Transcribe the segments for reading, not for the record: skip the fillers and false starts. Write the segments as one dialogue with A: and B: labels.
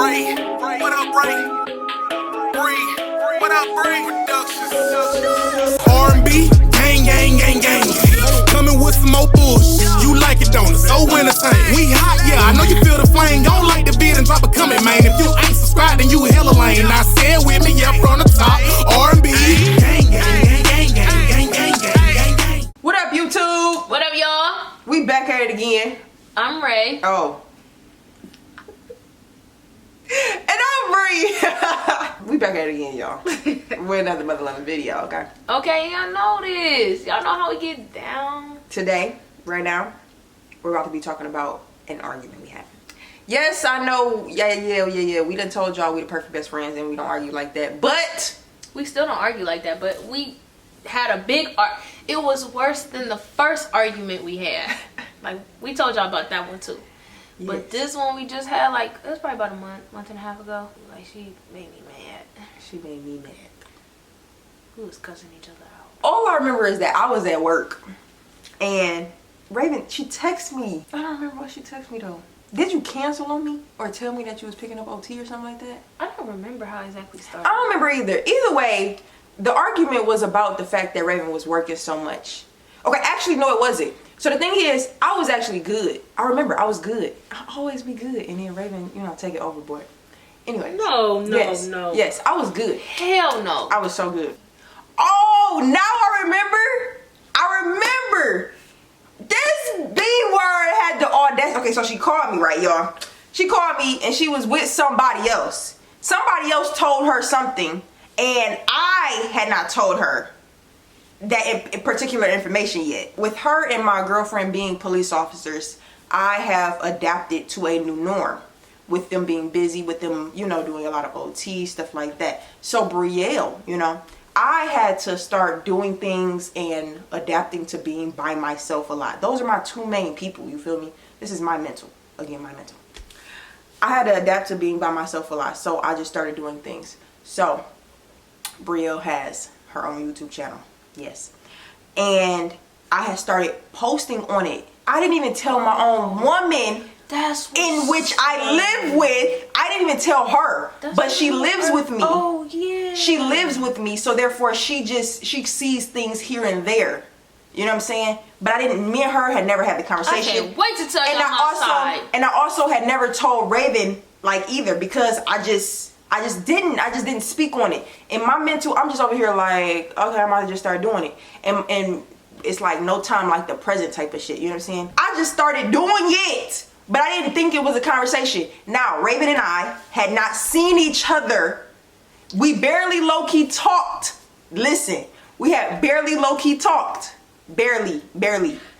A: Rae, what up, Rae? Brie, what up, Brie? R&B, gang, gang, gang, gang. Coming with some more bullshit. You like it, don't it? So entertaining. We hot, yeah. I know you feel the flame. Don't like the vid and drop a comment, man. If you ain't subscribed, then you hella lame. I said with me, yeah, from the top. R&B, gang, gang, gang, gang, gang, gang, gang, gang, gang.
B: What up, YouTube?
C: What up, y'all?
B: We back at it again.
C: I'm Rae.
B: Oh. And I'm Brie. We back at it again, y'all. With another mother loving video, okay?
C: Okay, y'all know this. Y'all know how we get down.
B: Today, right now, we're about to be talking about an argument we had. Yes, I know. Yeah. We done told y'all we the perfect best friends and we don't argue like that. But
C: We still don't argue like that, but we had a big it was worse than the first argument we had. Like, we told y'all about that one too.
B: yes.
C: But this one we just had, like, it was probably about a month and a half ago. Like, she made me mad.
B: She made me mad.
C: We was cussing each other out.
B: All I remember is that I was at work and Raven, she texted me. I don't remember what she texted me though. Did you cancel on me or tell me that you was picking up OT or something like that?
C: I don't remember how exactly it started.
B: I don't remember either. Either way, the argument was about the fact that Raven was working so much. Okay, actually, no, it wasn't. So the thing is, I was actually good. I remember I was good. I always be good. And then Raven, take it overboard. Anyway.
C: No.
B: Yes, I was good.
C: Hell no.
B: I was so good. Oh, now I remember. This B word had the audacity. Okay, so she called me, right, y'all? She called me and she was with somebody else. Somebody else told her something and I had not told her that in particular information yet. With her and my girlfriend being police officers, I have adapted to a new norm. With them being busy, with them, doing a lot of OT, stuff like that. So Brielle, I had to start doing things and adapting to being by myself a lot. Those are my two main people, you feel me? This is my mental. Again, my mental. I had to adapt to being by myself a lot, so I just started doing things. So, Brielle has her own YouTube channel. Yes. And I had started posting on it. I didn't even tell my own woman in which I live with. I didn't even tell her, but she lives with me.
C: Oh yeah.
B: She lives with me, so therefore she sees things here and there. You know what I'm saying? But me and her had never had the conversation.
C: I can't wait to tell you my side.
B: And I also had never told Raven either because I just didn't speak on it. In my mental, I'm just over here like, okay, I might just start doing it. And it's like no time like the present type of shit. You know what I'm saying? I just started doing it. But I didn't think it was a conversation. Now, Raven and I had not seen each other. We barely low-key talked. Listen, we had barely low-key talked. Barely.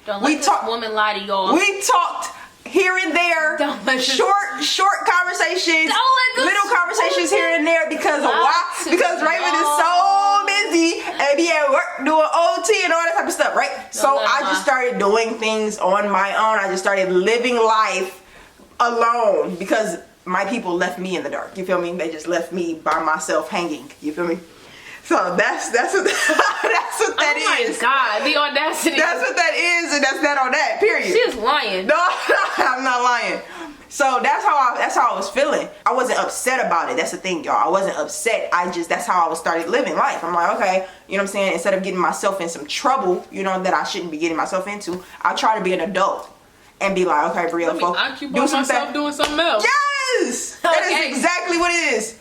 C: Don't let this woman lie to y'all.
B: We talked here and there. Short conversations. Little conversations here and there because of why? Because Raven is so busy and be at work doing OT and all that type of stuff, right? So I just started doing things on my own. I just started living life alone because my people left me in the dark. You feel me? They just left me by myself hanging. You feel me? So that's what that is.
C: Oh my God, the audacity.
B: That's what that is, and that's that on that. Period.
C: She is lying.
B: No, I'm not lying. So that's how I was feeling. I wasn't upset about it. That's the thing, y'all. I wasn't upset. That's how I was started living life. I'm like, okay, you know what I'm saying? Instead of getting myself in some trouble, that I shouldn't be getting myself into, I try to be an adult and be like, okay, Brielle,
C: do myself doing something else.
B: Yes, that is exactly what it is.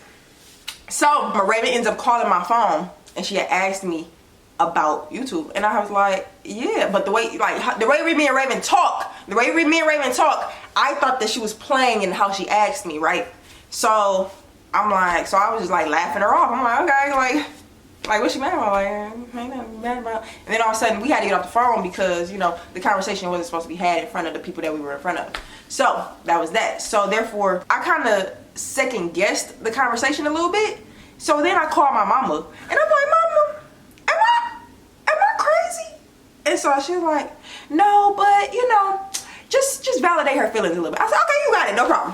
B: So Raven ends up calling my phone and she had asked me about YouTube and I was like, yeah, but the way me and Raven talk, I thought that she was playing in how she asked me, right? So I was just like laughing her off. I'm like, okay, like what's she mad about? Like, ain't nothing mad about. And then all of a sudden we had to get off the phone because the conversation wasn't supposed to be had in front of the people that we were in front of. So that was that. So therefore I kind of second guessed the conversation a little bit. So then I called my mama and I'm like, Mama, am I crazy? And so she was like, no, but just validate her feelings a little bit. I said, okay, you got it, no problem.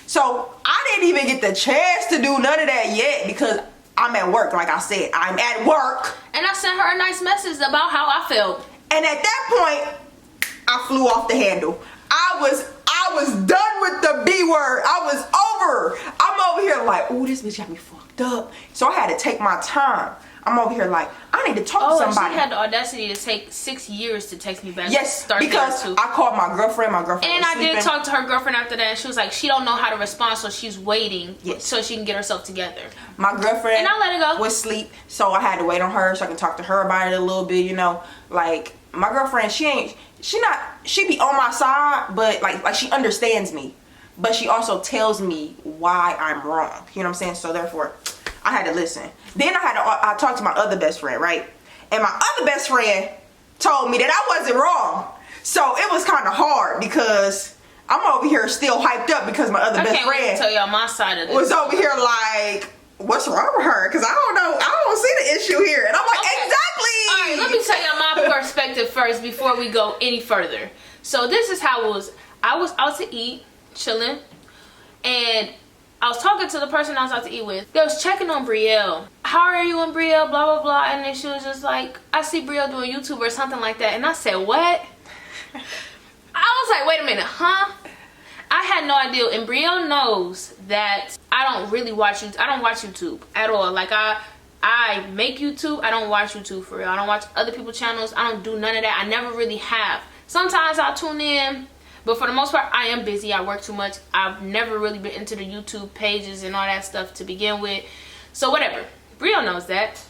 B: So I didn't even get the chance to do none of that yet because I'm at work. Like I said, I'm at work.
C: And I sent her a nice message about how I felt.
B: And at that point, I flew off the handle. I was done with the B word. I was over. I'm like, ooh, this bitch got me fucked up. So I had to take my time. I'm over here like, I need to talk to somebody.
C: She had the audacity to take 6 years to text me back.
B: Yes, because I called my girlfriend. My girlfriend
C: and
B: was
C: I
B: sleeping.
C: did talk to her girlfriend after that, and she was like, she don't know how to respond, so she's waiting so she can get herself together.
B: My girlfriend
C: and I let it go.
B: was asleep, so I had to wait on her so I can talk to her about it a little bit. You know, like my girlfriend, she be on my side, but like she understands me, but she also tells me why I'm wrong. You know what I'm saying? So therefore, I had to listen. Then I talked to my other best friend, right? And my other best friend told me that I wasn't wrong. So it was kind of hard because I'm over here still hyped up because my other best friend
C: tell y'all my side of this
B: was over here like, what's wrong with her? Because I don't know. I don't see the issue here. And I'm like, exactly.
C: All right, let me tell y'all my perspective first before we go any further. So this is how it was. I was out to eat, chilling, and I was talking to the person I was out to eat with. They was checking on Brielle. How are you and Brielle? Blah, blah, blah. And then she was just like, I see Brielle doing YouTube or something like that. And I said, what? I was like, wait a minute, huh? I had no idea. And Brielle knows that I don't really watch YouTube. I don't watch YouTube at all. Like, I make YouTube. I don't watch YouTube for real. I don't watch other people's channels. I don't do none of that. I never really have. Sometimes I'll tune in. But for the most part, I am busy. I work too much. I've never really been into the YouTube pages and all that stuff to begin with. So whatever. Brielle knows that.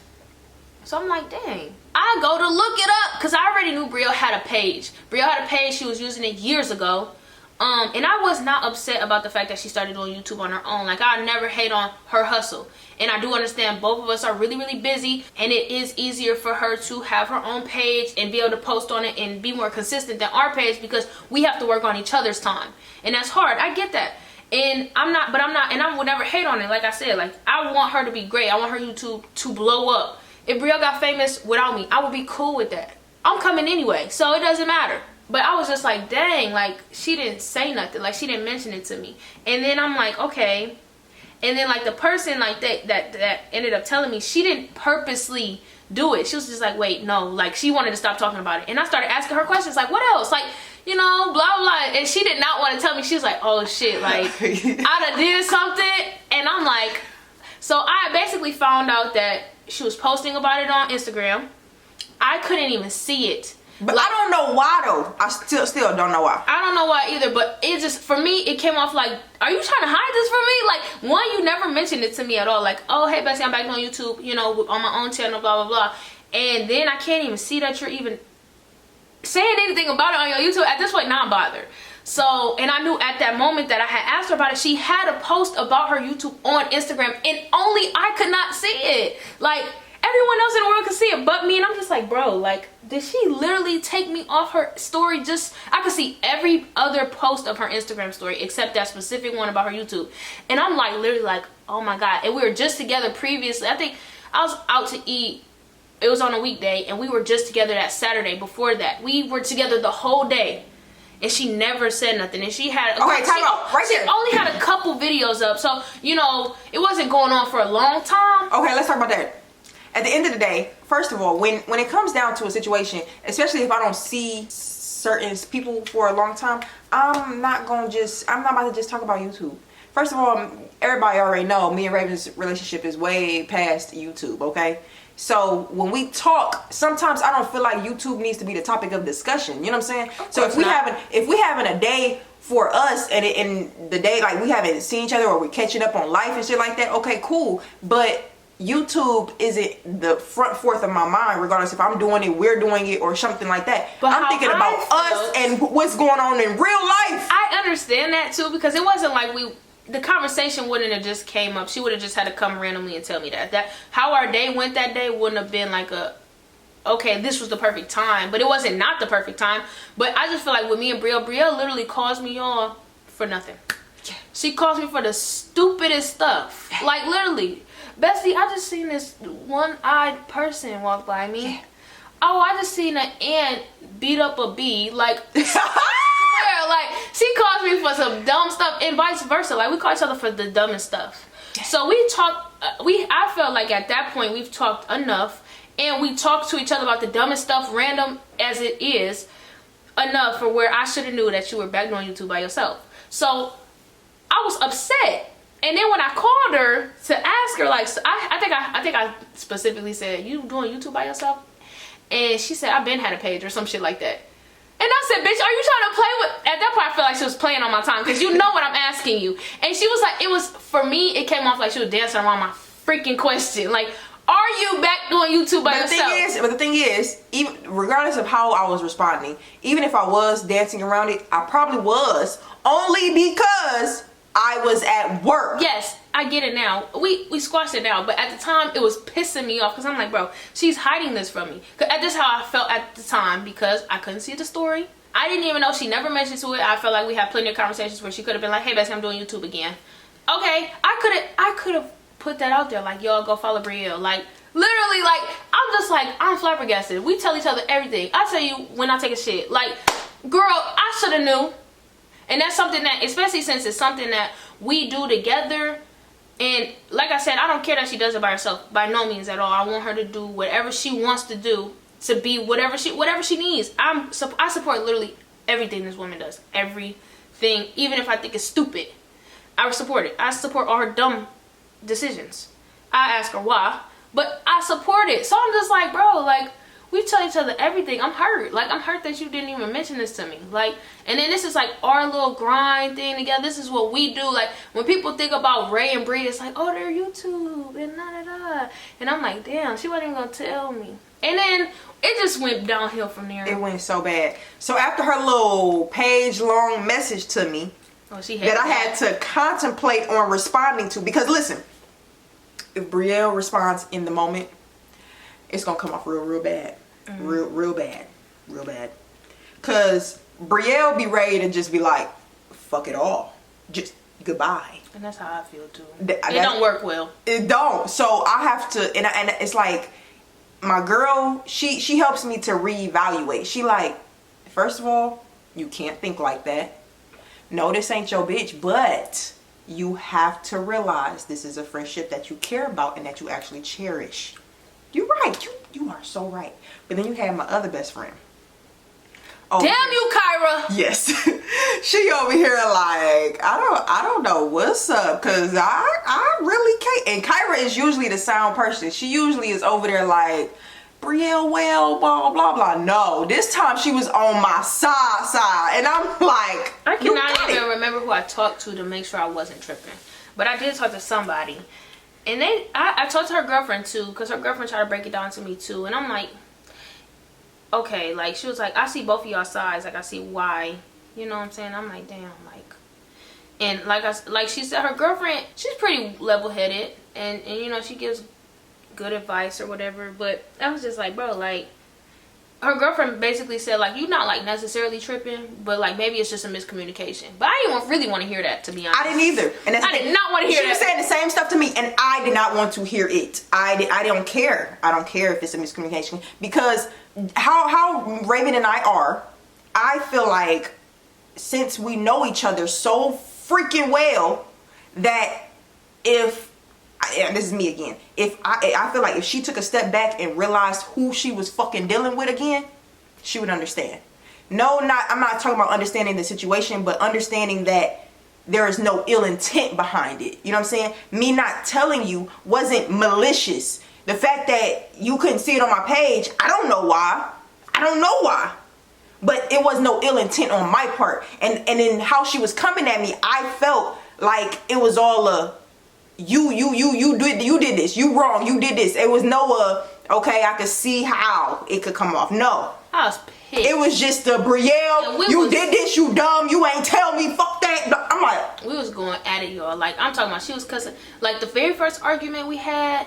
C: So I'm like, dang. I go to look it up because I already knew Brielle had a page. Brielle had a page. She was using it years ago. And I was not upset about the fact that she started doing YouTube on her own. Like, I never hate on her hustle. And I do understand both of us are really, really busy. And it is easier for her to have her own page and be able to post on it and be more consistent than our page because we have to work on each other's time. And that's hard. I get that. And and I would never hate on it. Like I said, like, I want her to be great. I want her YouTube to blow up. If Brielle got famous without me, I would be cool with that. I'm coming anyway, so it doesn't matter. But I was just like, dang, like, she didn't say nothing. Like, she didn't mention it to me. And then I'm like, okay. And then, like, the person, like, that ended up telling me, she didn't purposely do it. She was just like, wait, no. Like, she wanted to stop talking about it. And I started asking her questions, like, what else? Like, you know, blah, blah. And she did not want to tell me. She was like, oh, shit, like, I done did something. And I'm like, so I basically found out that she was posting about it on Instagram. I couldn't even see it.
B: But like, I don't know why though. I still don't know why.
C: I don't know why either, but it just, for me, it came off like, are you trying to hide this from me? Like, one, you never mentioned it to me at all. Like, oh, hey, Bessie, I'm back on YouTube, you know, on my own channel, blah, blah, blah. And then I can't even see that you're even saying anything about it on your YouTube. At this point, now I'm bothered. So, and I knew at that moment that I had asked her about it, she had a post about her YouTube on Instagram, and only I could not see it. Like, everyone else in the world could see it but me, and I'm just like, bro, like, did she literally take me off her story? Just, I could see every other post of her Instagram story except that specific one about her YouTube. And I'm like, literally like, oh my God. And we were just together previously. I think I was out to eat. It was on a weekday, and we were just together that Saturday before that. We were together the whole day. And she never said nothing. And she had...
B: Okay, time out. Right there.
C: She only had a couple videos up. So, you know, it wasn't going on for a long time.
B: Okay, let's talk about that. At the end of the day, first of all, when it comes down to a situation, especially if I don't see certain people for a long time, I'm not about to just talk about YouTube. First of all, everybody already know me and Raven's relationship is way past YouTube, okay? So when we talk, sometimes I don't feel like YouTube needs to be the topic of discussion. You know what I'm saying? So if we having a day for us and the day like we haven't seen each other or we're catching up on life and shit like that, okay, cool. But YouTube isn't the front fourth of my mind, regardless if I'm doing it, we're doing it, or something like that. But I'm thinking about us and what's going on in real life.
C: I understand that too, because it wasn't like the conversation wouldn't have just came up. She would have just had to come randomly and tell me that how our day went that day wouldn't have been like okay, this was the perfect time. But it wasn't not the perfect time. But I just feel like with me and Brielle literally calls me on for nothing. She calls me for the stupidest stuff. Like, literally, Bestie, I just seen this one-eyed person walk by me. Yeah. Oh, I just seen an ant beat up a bee. Like, like, she calls me for some dumb stuff and vice versa. Like, we call each other for the dumbest stuff. Yeah. So we talk, I felt like at that point we've talked enough, and we talked to each other about the dumbest stuff, random as it is, enough for where I should have knew that you were back on YouTube by yourself. So I was upset. And then when I called her to ask her, like, I think I specifically said, "You doing YouTube by yourself?" And she said, "I've been had a page," or some shit like that. And I said, "Bitch, are you trying to play with?" At that point, I feel like she was playing on my time, because you know what I'm asking you. And she was like, it was, for me, it came off like she was dancing around my freaking question. Like, are you back doing YouTube by yourself?
B: But the thing is, even regardless of how I was responding, even if I was dancing around it, I probably was only because I was at work.
C: Yes, I get it now. We squashed it now, but at the time it was pissing me off, because I'm like, bro, she's hiding this from me. Cause this is how I felt at the time, because I couldn't see the story. I didn't even know, she never mentioned to it. I felt like we had plenty of conversations where she could have been like, "Hey, Bessie, I'm doing YouTube again." Okay, I could have put that out there, like, "Y'all go follow Brielle." Like, literally, like, I'm flabbergasted. We tell each other everything. I tell you when I take a shit. Like, girl, I should have knew. And that's something that, especially since it's something that we do together. And like I said, I don't care that she does it by herself. By no means at all. I want her to do whatever she wants to do, to be whatever she needs. I support literally everything this woman does. Everything. Even if I think it's stupid, I support it. I support all her dumb decisions. I ask her why, but I support it. So I'm just like, bro, like, we tell each other everything. I'm hurt. Like, I'm hurt that you didn't even mention this to me. Like, and then this is like our little grind thing together. This is what we do. Like, when people think about Rae and Brie, it's like, oh, they're YouTube and da-da-da. And I'm like, damn, she wasn't even gonna tell me. And then it just went downhill from there.
B: It went so bad. So after her little page-long message to me, that I had to contemplate on responding to, because listen, if Brielle responds in the moment, it's gonna come off real bad. Real bad. Cause Brielle be ready to just be like, fuck it all. Just goodbye.
C: And that's how I feel too. It don't work well.
B: It don't. So I have to, and it's like, my girl, she helps me to reevaluate. She like, first of all, you can't think like that. No, this ain't your bitch, but you have to realize this is a friendship that you care about and that you actually cherish. You're right. You are so right. But then you have my other best friend. Oh,
C: damn you, Kyra.
B: Yes. She over here like, I don't know what's up, cause I really can't. And Kyra is usually the sound person. She usually is over there like, Brielle, well, blah blah blah. No, this time she was on my side, and I'm like,
C: I cannot even remember who I talked to make sure I wasn't tripping. But I did talk to somebody. And I talked to her girlfriend too, because her girlfriend tried to break it down to me too. And I'm like, okay, like, she was like, I see both of y'all sides. Like, I see why. You know what I'm saying? I'm like, damn, like. And like she said, her girlfriend, she's pretty level-headed. And you know, she gives good advice or whatever. But I was just like, bro, like, her girlfriend basically said, like, you're not, like, necessarily tripping, but, like, maybe it's just a miscommunication. But I didn't really want to hear that, to be honest.
B: I didn't either. And
C: I did not want to hear that.
B: She was saying the same stuff to me, and I did not want to hear it. I don't care. I don't care if it's a miscommunication. Because how Raven and I are, I feel like, since we know each other so freaking well, that if... this is me again. If I feel like if she took a step back and realized who she was fucking dealing with again, she would understand. No, I'm not talking about understanding the situation, but understanding that there is no ill intent behind it. You know what I'm saying? Me not telling you wasn't malicious. The fact that you couldn't see it on my page, I don't know why. But it was no ill intent on my part. And in how she was coming at me, I felt like it was all a you did this, you wrong, you did this. It was no okay, I could see how it could come off. No,
C: I was pissed.
B: It was just the Brielle, you did this, you dumb, you ain't tell me, fuck that. I'm like,
C: we was going at it, y'all. Like, I'm talking about, she was cussing. Like, the very first argument we had,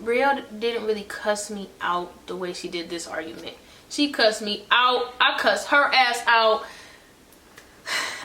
C: Brielle didn't really cuss me out the way she did this argument. She cussed me out. I cussed her ass out.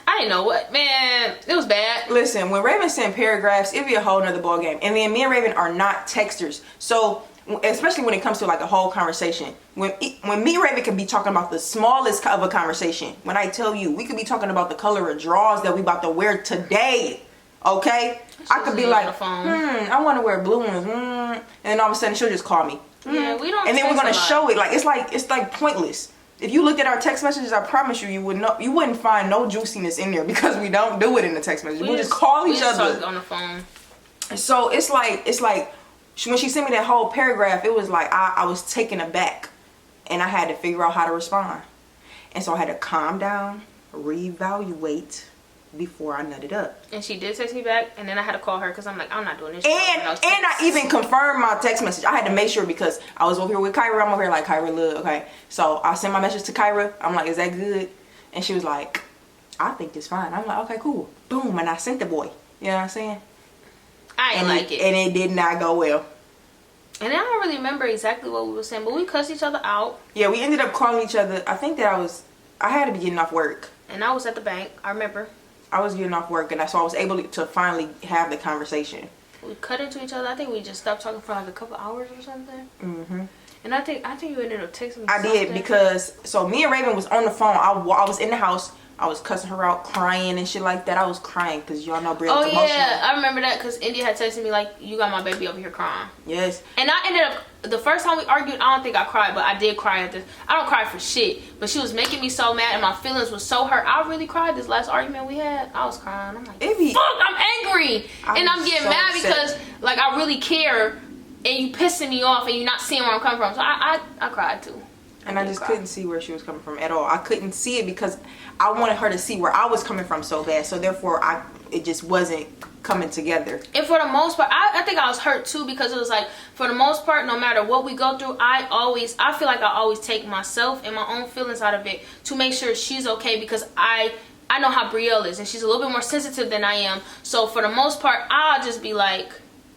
C: I didn't know what, man. It was bad.
B: Listen, when Raven sent paragraphs, it'd be a whole nother ball game. And then me and Raven are not texters, so especially when it comes to like a whole conversation. When me and Raven could be talking about the smallest of a conversation. When I tell you, we could be talking about the color of drawers that we about to wear today. Okay, I could be like, I want to wear blue ones. And then all of a sudden she'll just call me.
C: Yeah, we don't.
B: And then we're gonna show it. Like it's like pointless. If you looked at our text messages, I promise you, you wouldn't find no juiciness in there because we don't do it in the text messages. We just call each other
C: talk on the phone.
B: So it's like when she sent me that whole paragraph, it was like I was taken aback, and I had to figure out how to respond, and so I had to calm down, reevaluate before I nutted up.
C: And she did text me back, and then I had to call her because I'm like, I'm not doing this.
B: And I even confirmed my text message. I had to make sure because I was over here with Kyra. I'm over here like, Kyra, look, okay. So I sent my message to Kyra. I'm like, is that good? And she was like, I think it's fine. I'm like, okay, cool. Boom, and I sent the boy. You know what I'm saying?
C: I ain't like it.
B: And it did not go well.
C: And I don't really remember exactly what we were saying, but we cussed each other out.
B: Yeah, we ended up calling each other. I think that I had to be getting off work.
C: And I was at the bank. I remember.
B: I was getting off work, and so I was able to finally have the conversation.
C: We cut into each other. I think we just stopped talking for like a couple hours or something. And I think you ended up texting me.
B: I did because so me and Raven was on the phone. I was in the house. I was cussing her out, crying and shit like that. I was crying because y'all know Brie was emotional.
C: Yeah, I remember that because India had texted me like, you got my baby over here crying.
B: Yes.
C: And I ended up, the first time we argued, I don't think I cried, but I did cry at this. I don't cry for shit, but she was making me so mad and my feelings was so hurt. I really cried this last argument we had. I was crying. I'm like, fuck, I'm angry. And I'm getting so mad because like I really care and you pissing me off and you're not seeing where I'm coming from. So I cried too.
B: And I just couldn't see where she was coming from at all. I couldn't see it because I wanted her to see where I was coming from so bad. So therefore, it just wasn't coming together.
C: And for the most part, I think I was hurt too because it was like, for the most part, no matter what we go through, I feel like I always take myself and my own feelings out of it to make sure she's okay because I know how Brielle is and she's a little bit more sensitive than I am. So for the most part, I'll just be like,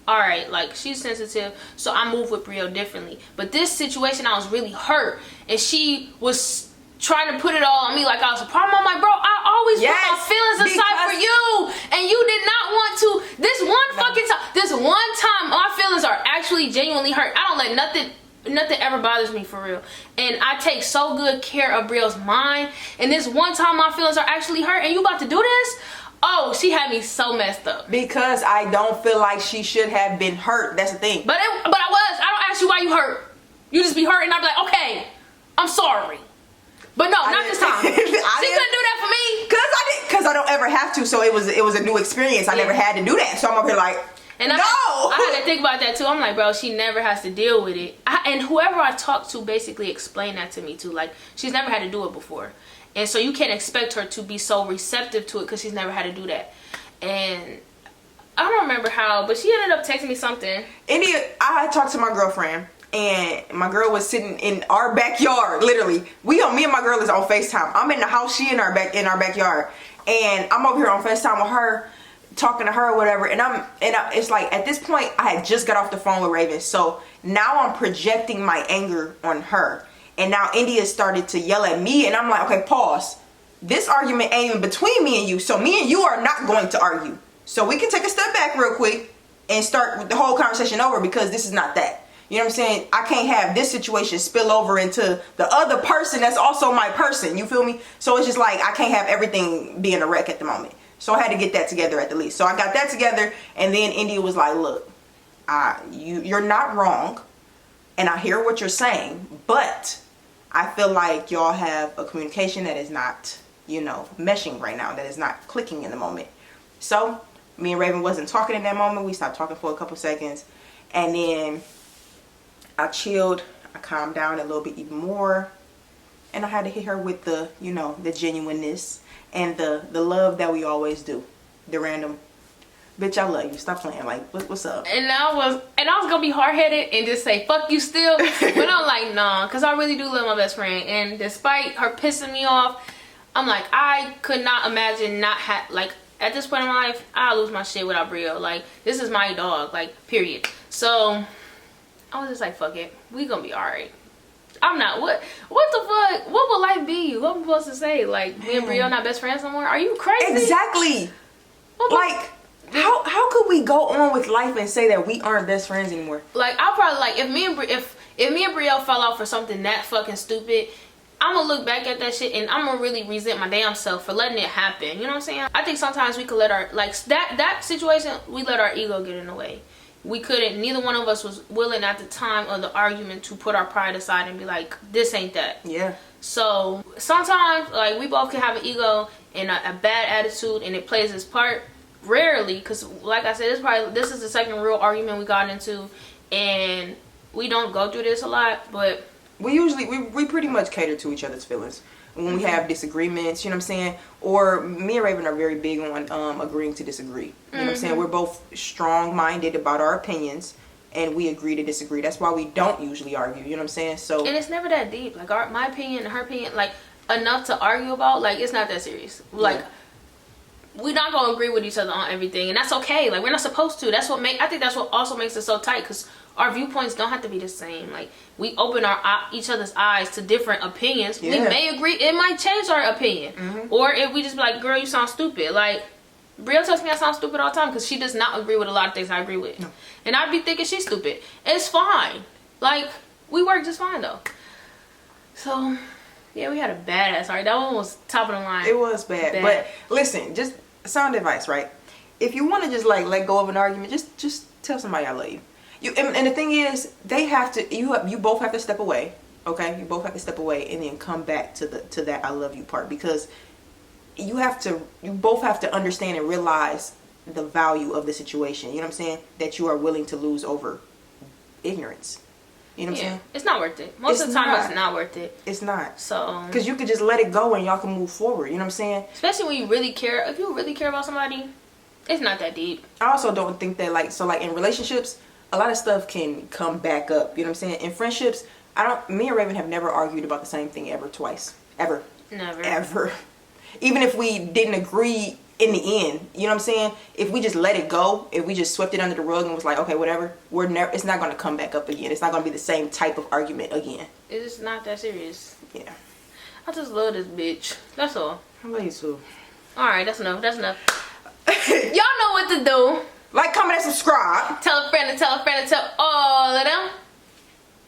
C: all right, like she's sensitive, so I move with Brielle differently. But this situation, I was really hurt, and she was trying to put it all on me like I was a problem. I'm like, bro, I always put my feelings aside for you, and you did not want to. This one time, my feelings are actually genuinely hurt. I don't let nothing ever bothers me for real, and I take so good care of Brielle's mind. And this one time, my feelings are actually hurt, and you about to do this? Oh, she had me so messed up.
B: Because I don't feel like she should have been hurt. That's the thing.
C: But I don't ask you why you hurt. You just be hurt and I'll be like, okay, I'm sorry. But no, not this time. She couldn't do that for me.
B: Because I don't ever have to. So it was a new experience. I never had to do that. So I'm over here like,
C: and I had to think about that too. I'm like, bro, she never has to deal with it. And whoever I talked to basically explained that to me too. Like, she's never had to do it before. And so you can't expect her to be so receptive to it because she's never had to do that. And I don't remember how, but she ended up texting me something.
B: I talked to my girlfriend, and my girl was sitting in our backyard, literally. Me and my girl is on FaceTime. I'm in the house, she in our backyard. And I'm over here on FaceTime with her, talking to her or whatever. And it's like, at this point, I had just got off the phone with Raven. So now I'm projecting my anger on her. And now India started to yell at me, and I'm like, okay, pause. This argument ain't even between me and you, so me and you are not going to argue. So we can take a step back real quick and start with the whole conversation over because this is not that. You know what I'm saying? I can't have this situation spill over into the other person that's also my person. You feel me? So it's just like I can't have everything being a wreck at the moment. So I had to get that together at the least. So I got that together, and then India was like, look, you're not wrong, and I hear what you're saying, but I feel like y'all have a communication that is not, meshing right now, that is not clicking in the moment. So me and Raven wasn't talking in that moment. We stopped talking for a couple seconds, and then I chilled. I calmed down a little bit even more, and I had to hit her with the, the genuineness and the love that we always do. The random, bitch, I love you. Stop playing. Like, what's up?
C: And I was gonna be hard-headed and just say, fuck you still. But I'm like, nah, because I really do love my best friend. And despite her pissing me off, I'm like, I could not imagine not like, at this point in my life, I'll lose my shit without Brielle. Like, this is my dog, like, period. So I was just like, fuck it. We gonna be alright. I'm not, what the fuck? What would life be? What am I supposed to say? Like, me and Brielle not best friends no more? Are you crazy?
B: Exactly. Like, how could we go on with life and say that we aren't best friends anymore? Like,
C: I'll probably, like, if me and Brielle fell out for something that fucking stupid, I'm gonna look back at that shit and I'm gonna really resent my damn self for letting it happen. You know what I'm saying? I think sometimes we could let our, like, that situation, we let our ego get in the way. we couldn't, neither one of us was willing at the time of the argument to put our pride aside and be like, this ain't that.
B: Yeah.
C: So sometimes, like, we both can have an ego and a bad attitude, and it plays its part. Rarely, because like I said, this is the second real argument we got into, and we don't go through this a lot, but
B: we usually we pretty much cater to each other's feelings when we have disagreements, you know what I'm saying? Or me and Raven are very big on agreeing to disagree. You know what I'm saying? We're both strong-minded about our opinions, and we agree to disagree. That's why we don't usually argue, you know what I'm saying? So,
C: and it's never that deep. Like, my opinion and her opinion, like, enough to argue about, like, it's not that serious. Like, we're not gonna agree with each other on everything, and that's okay. Like, we're not supposed to. I think that's what also makes it so tight, because our viewpoints don't have to be the same. Like, we open each other's eyes to different opinions. We may agree. It might change our opinion. Or if we just be like, girl, you sound stupid. Like, Bria tells me I sound stupid all the time because she does not agree with a lot of things I agree with. No. And I'd be thinking she's stupid. It's fine. Like, we work just fine, though. So, yeah, we had a badass. Sorry, that one was top of the line.
B: It was bad. But listen, just sound advice, right? If you want to just, like, let go of an argument, just tell somebody I love you. And the thing is, they have to. You both have to step away. Okay, you both have to step away and then come back to that I love you part, because you both have to understand and realize the value of the situation. You know what I'm saying? That you are willing to lose over ignorance. You know what I'm saying?
C: It's not worth it. Most of the time, it's not worth it.
B: It's not.
C: So,
B: because you could just let it go and y'all can move forward. You know what I'm saying?
C: Especially when you really care. If you really care about somebody, it's not that deep.
B: I also don't think that, like, in relationships, a lot of stuff can come back up. You know what I'm saying? In friendships, me and Raven have never argued about the same thing ever twice. Ever.
C: Never.
B: Ever. Even if we didn't agree in the end, you know what I'm saying? If we just let it go, if we just swept it under the rug and was like, okay, whatever, it's not going to come back up again. It's not going to be the same type of argument again.
C: It's not that serious.
B: Yeah.
C: I just love this bitch. That's all.
B: I love you too.
C: Alright, that's enough. Y'all know what to do.
B: Like, comment, and subscribe.
C: Tell a friend to tell a friend to tell